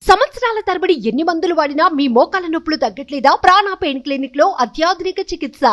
సంవత్సరాల తరబడి ఎన్ని మందులు వాడినా మీ మోకాల నొప్పులు తగ్గట్లేదా? ప్రాణ పెయిన్ క్లినిక్ లో అత్యాధునిక చికిత్స.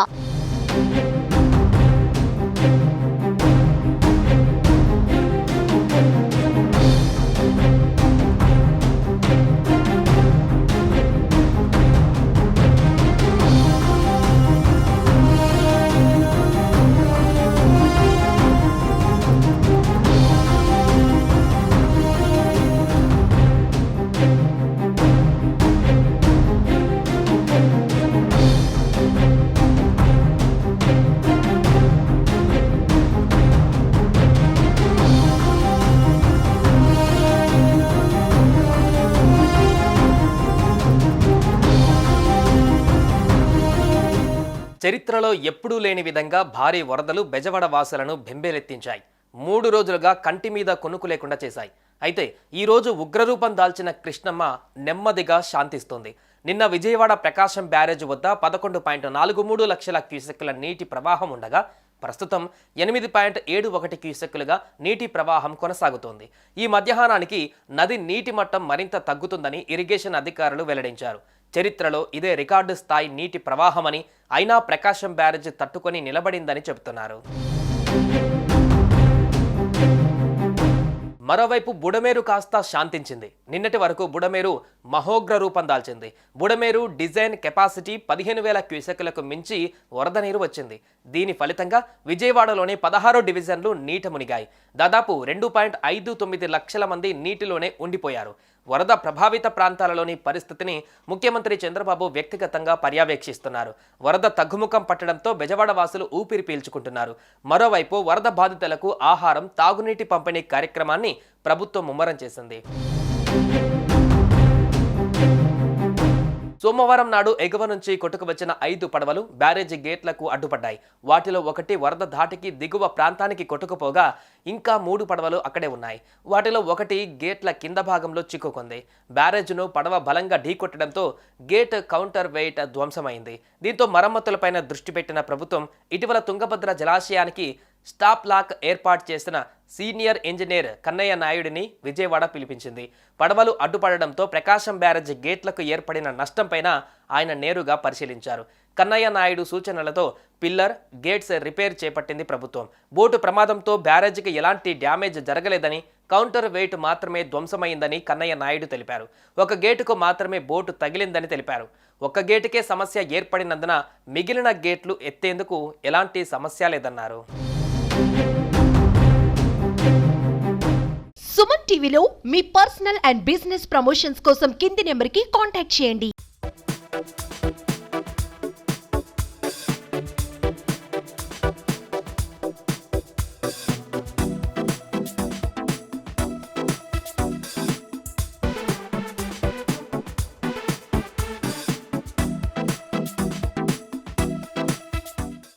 చరిత్రలో ఎప్పుడూ లేని విధంగా భారీ వరదలు బెజవాడ వాసులను బెంబేలెత్తించాయి. 3 రోజులుగా కంటి మీద కొనుక్కు లేకుండా చేశాయి. అయితే ఈ రోజు ఉగ్రరూపం దాల్చిన కృష్ణమ్మ నెమ్మదిగా శాంతిస్తోంది. నిన్న విజయవాడ ప్రకాశం బ్యారేజ్ వద్ద 11.43 లక్షల క్యూసెక్కుల నీటి ప్రవాహం ఉండగా ప్రస్తుతం 8.71 క్యూసెక్కులుగా నీటి ప్రవాహం కొనసాగుతోంది. ఈ మధ్యాహ్నానికి నది నీటి మట్టం మరింత తగ్గుతుందని ఇరిగేషన్ అధికారులు వెల్లడించారు. చరిత్రలో ఇదే రికార్డు స్థాయి నీటి ప్రవాహమని, అయినా ప్రకాశం బ్యారేజ్ తట్టుకొని నిలబడిందని చెబుతున్నారు. మరోవైపు బుడమేరు కాస్త శాంతించింది. నిన్నటి వరకు బుడమేరు మహోగ్ర రూపం దాల్చింది. బుడమేరు డిజైన్ కెపాసిటీ 15,000 క్యూసెక్కులకు మించి వరద నీరు వచ్చింది. దీని ఫలితంగా విజయవాడలోని 16 డివిజన్లు నీట మునిగాయి. దాదాపు 2.59 లక్షల మంది నీటిలోనే ఉండిపోయారు. వరద ప్రభావిత ప్రాంతాలలోని పరిస్థితిని ముఖ్యమంత్రి చంద్రబాబు వ్యక్తిగతంగా పర్యవేక్షిస్తున్నారు. వరద తగ్గుముఖం పట్టడంతో బెజవాడ వాసులు ఊపిరి పీల్చుకుంటున్నారు. మరోవైపు వరద బాధితులకు ఆహారం, తాగునీటి పంపిణీ కార్యక్రమాన్ని ప్రభుత్వం ముమ్మరం చేసింది. సోమవారం నాడు ఎగువ నుంచి కొట్టుకు వచ్చిన 5 పడవలు బ్యారేజీ గేట్లకు అడ్డుపడ్డాయి. వాటిలో ఒకటి వరద ధాటికి దిగువ ప్రాంతానికి కొట్టుకుపోగా ఇంకా 3 పడవలు అక్కడే ఉన్నాయి. వాటిలో ఒకటి గేట్ల కింద భాగంలో చిక్కుకుంది. బ్యారేజ్ను పడవ బలంగా ఢీకొట్టడంతో గేట్ కౌంటర్ వెయిట్ ధ్వంసమైంది. దీంతో మరమ్మతులపైన దృష్టి పెట్టిన ప్రభుత్వం ఇటీవల తుంగభద్ర జలాశయానికి స్టాప్ లాక్ ఏర్పాటు చేసిన సీనియర్ ఇంజనీర్ కన్నయ్య నాయుడిని విజయవాడ పిలిపించింది. పడవలు అడ్డుపడడంతో ప్రకాశం బ్యారేజ్ గేట్లకు ఏర్పడిన నష్టంపైన ఆయన నేరుగా పరిశీలించారు. కన్నయ్య నాయుడు సూచనలతో పిల్లర్, గేట్స్ రిపేర్ చేపట్టింది ప్రభుత్వం. బోటు ప్రమాదంతో బ్యారేజ్కి ఎలాంటి డ్యామేజ్ జరగలేదని, కౌంటర్ వెయిట్ మాత్రమే ధ్వంసమైందని కన్నయ్య నాయుడు తెలిపారు. ఒక గేటుకు మాత్రమే బోటు తగిలిందని తెలిపారు. ఒక్క గేటుకే సమస్య ఏర్పడినందున మిగిలిన గేట్లు ఎత్తేందుకు ఎలాంటి సమస్య లేదన్నారు. సుమన్ టీవీలో మీ పర్సనల్ అండ్ బిజినెస్ ప్రమోషన్స్ కోసం కింది నెంబర్కి కాంటాక్ట్ చేయండి.